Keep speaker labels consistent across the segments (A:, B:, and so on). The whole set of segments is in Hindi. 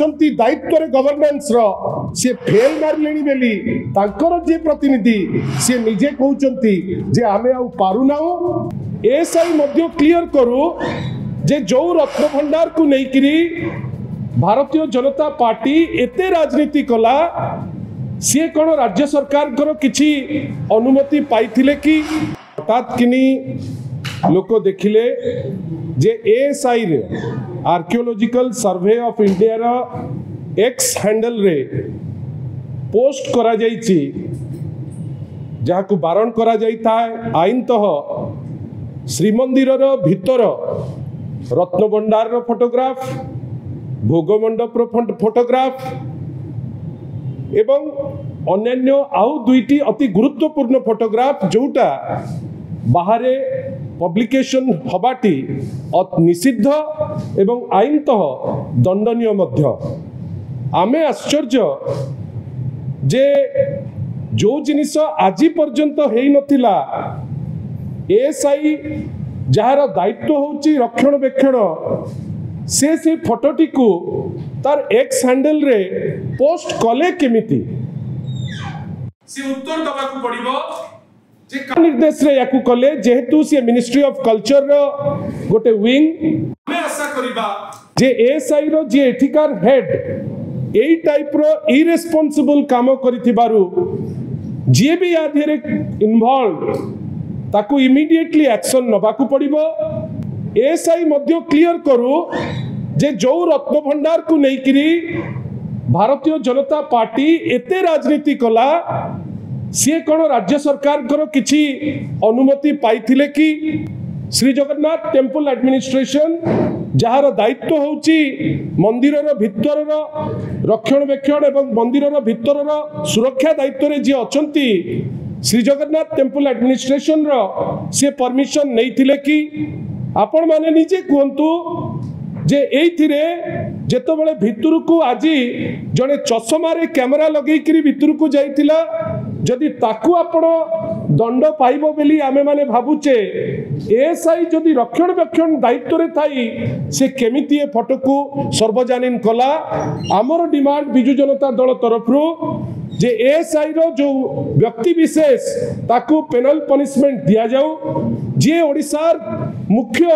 A: दायित्व गवर्नेंस सी फेल मारे बेली जे प्रतिनिधि सी निजे कहते जे आमे आउ पारुना एसआई क्लियर करू जे जो रत्न भंडार को लेकिरी भारतीय जनता पार्टी एते राजनीति कला सी कौन राज्य सरकार किसी अनुमति पाई कि हठात किनी लोक देखिले जे एएसआई रे आर्कियोलॉजिकल सर्वे ऑफ इंडिया रा एक्स हैंडल रे पोस्ट करा जाइछि जहाँ को बारण करा जाइता है आईन तह श्रीमंदिर भितर रत्नभंडार फोटोग्राफ भोगमंडप फोटोग्राफ एवं अन्य आउ दुईटी अति गुरुत्वपूर्ण फोटोग्राफ जोटा बाहर पब्लिकेशन हबाटी निषिद्ध एवं आईनतः दंडनीय मध्य आमे आश्चर्य जे जो जिनिस आज पर्यंत हेई नथिला एएसआई जार दायित्व होची रक्षणबेक्षण से फोटोटी को तार एक्स हैंडल रे पोस्ट कले केमिति से उत्तर दबा को पड़िबो जे निर्देश रे याकू कले जेहेतु से मिनिस्ट्री ऑफ कल्चर रो गोटे विंग हमें आशा करिबा जे एएसआई रो जे एथिकार हेड एई टाइप रो इरेस्पोंसिबल काम करिथिबारु जे भी आधेरे इन्वॉल्व ताकू इमीडिएटली एक्शन नबाकू पड़िबो एएसआई मध्य क्लियर करू जे जो रत्न भंडार को लेकिरी भारतीय जनता पार्टी एते राजनीति कला सी कौन राज्य सरकार किसी अनुमति पाई कि Shri Jagannath temple administration jar दायित्व होची मंदिर भितर रक्षणबेक्षण एवं मंदिर भितर सुरक्षा दायित्व रे जी अछंती श्री जगन्नाथ टेम्पल एडमिनिस्ट्रेशन सी परमिशन नहीं कि आपण माने निजे कहतु जे एइथिरे जेतबेले भितर को आज जड़े चषमारे कैमरा लगेकरी भितर को जाइथिला जदि ताकू आपण दंड पाइबो बेली आमे माने भाबुचे एएसआई जदि रक्षणबेक्षण दायित्व रे थाई से केमिति ए फोटो को सर्वजनीन कला आमर डिमांड बिजु जनता दल तरफरु जे एएसआई रो जो व्यक्ति विशेष ताकू पेनल पनिशमेंट दिया जाऊ जे ओडिसार मुख्य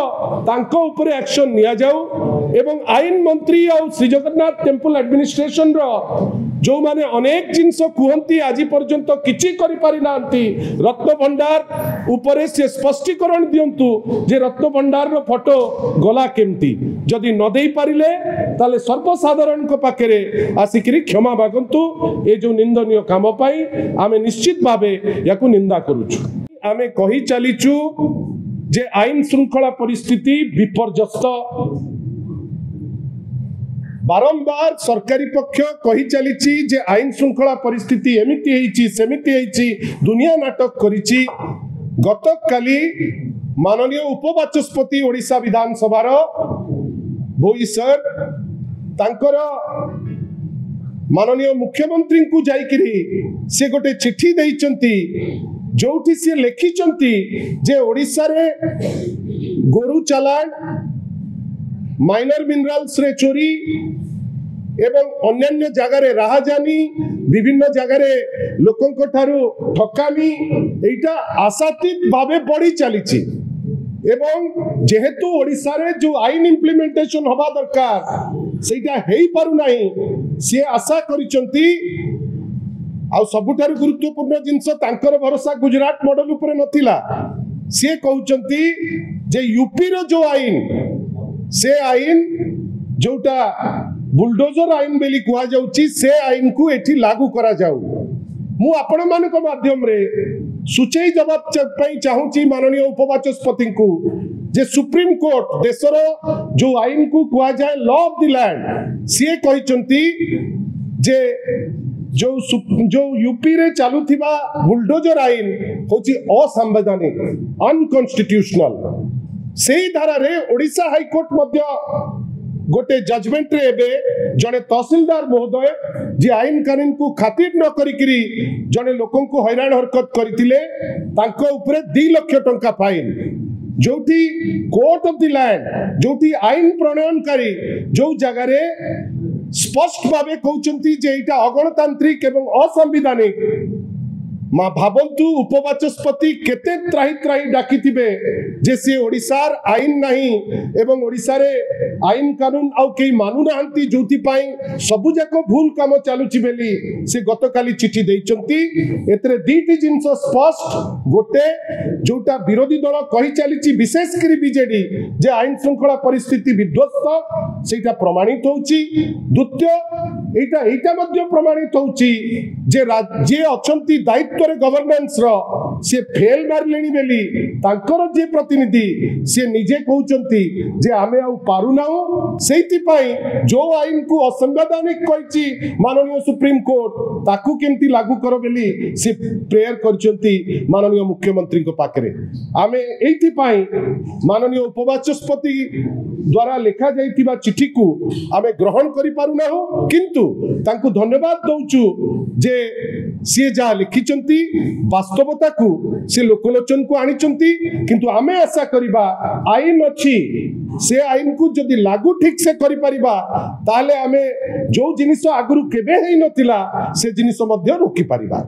A: तांको ऊपर एक्शन निया जाऊ एवं आईन मंत्री और श्री जगन्नाथ टेम्पल एडमिनिस्ट्रेशन रो जो माने अनेक जिनस कहती आज पर्यंत किछि करि पारि नांती रत्न भंडार ऊपर से स्पष्टीकरण दियंतु जे रत्न भंडार रो फोटो गला केमती जदि न देई पारिले ताले सर्वसाधारण को पाखरे आसिकरी क्षमा मागंतु ए जो निंदनीय काम पाई आमे निश्चित भावे याकू निंदा करूछु आमे कहि चलीचु जे आईन श्रृंखला परिस्थिति विपर्यस्त बारंबार सरकारी पक्ष कही चली जे आईन श्रृंखला परिस्थिति एमिति हेइची सेमिति हेइची दुनिया नाटक करिची गत काली माननीय उपबाचस्पति ओडिशा विधानसभा भोई सर तांकर माननीय मुख्यमंत्री को जाइकरी से गोटे चिट्ठी देइचंती जोठी से लिखिचंती जे ओडिशा रे गोरु चालान माइनर मिनरल्स रे चोरी एवं अन्य जगह रे राहजानी विभिन्न जगह रे लोकंक ठारू ठकामी एटा आशातीत भावे बढ़ी चलीची एवं जेहेतु ओडिशा रे जो आईन इम्प्लीमेंटेशन हवा दरकार सेटा हेई पारु नाही से आशा करिचंती आ सबुठारु गुरुत्वपूर्ण जिनस तांकर भरोसा गुजरात मॉडल ऊपर नथिला से कहउचंती जे यूपी रो जो आईन से आईन जोटा बुलडोजर आईन बेली कुआ जाउची से आईन को एठी लागू करा जाऊ मु आपण मानक माध्यम रे सुचेई जवाब पई चाहूची माननीय उपबाचस्पति को जे सुप्रीम कोर्ट देशर जो आईन को कुआ जाए लॉ ऑफ द लैंड से कहिचंती जे जो यूपी रे चालू थिबा बुलडोजर आईन होची असंवैधानिक अनकॉन्स्टिट्यूशनल सेही धारा रे ओडिशा हाई कोर्ट मध्य गोटे जजमेंट रे एबे जने तहसीलदार महोदय जे आईन कानून को खातिर न करिकरी जने लोकन को हैरान हरकत करथिले तांको ऊपर 2 लाख टंका फाइन जोठी कोर्ट ऑफ द लैंड जोठी आईन प्रणयनकारी जो जगह रे स्पष्ट भावे कहउचंती जे एटा अगणतांत्रिक एवं असंविधानिक माँ भावंतु उपवाचस्पति केते त्राही त्राही डाकी जे सी ओडिशार आईन नहीं एवं ओडिशा रे आईन कानून आउ केही मानु नाहंती जोथि पाई सबु जाको भूल काम चालुची बेली से गतकाली चिठी देइचंती। एतरे दीटी जिंस स्पष्ट गोटे जोटा विरोधी दल कहि चलीची विशेष करी बीजेडी जे आईन श्रृंखला परिस्थिति विध्वस्त सेटा प्रमाणित होउची। द्वितीय एटा मध्य प्रमाणित होउची जे राज्य अछंती दायित्व गवर्नेंस रो से फेल मारलेनी बेली तांकर जे प्रतिनिधि से निजे कहउचंती जे आमे आ पारु नाउ सेति पई जो आईन को असंवैधानिक कहिची माननीय सुप्रीम कोर्ट ताकू केमती लागू करो बेली से प्रेयर करचंती माननीय मुख्यमंत्री को पाकरे। आमे एति पई माननीय उपवाचस्पति द्वारा लिखा जाइतिबा चिठी को आमे ग्रहण करि पारु ना हो, किंतु तांकू धन्यवाद दउचु जे सी जा लिखिचंती वास्तवता को से लोकलोचन को आनिचंती। किंतु आमे आशा करिबा आईन अछि से आईन को जदि लागू ठीक से करि परिबा ताले आमे जो जिनिस आगुरु केबे हेइ नथिला से जिनिस मध्य रोकी परिबा।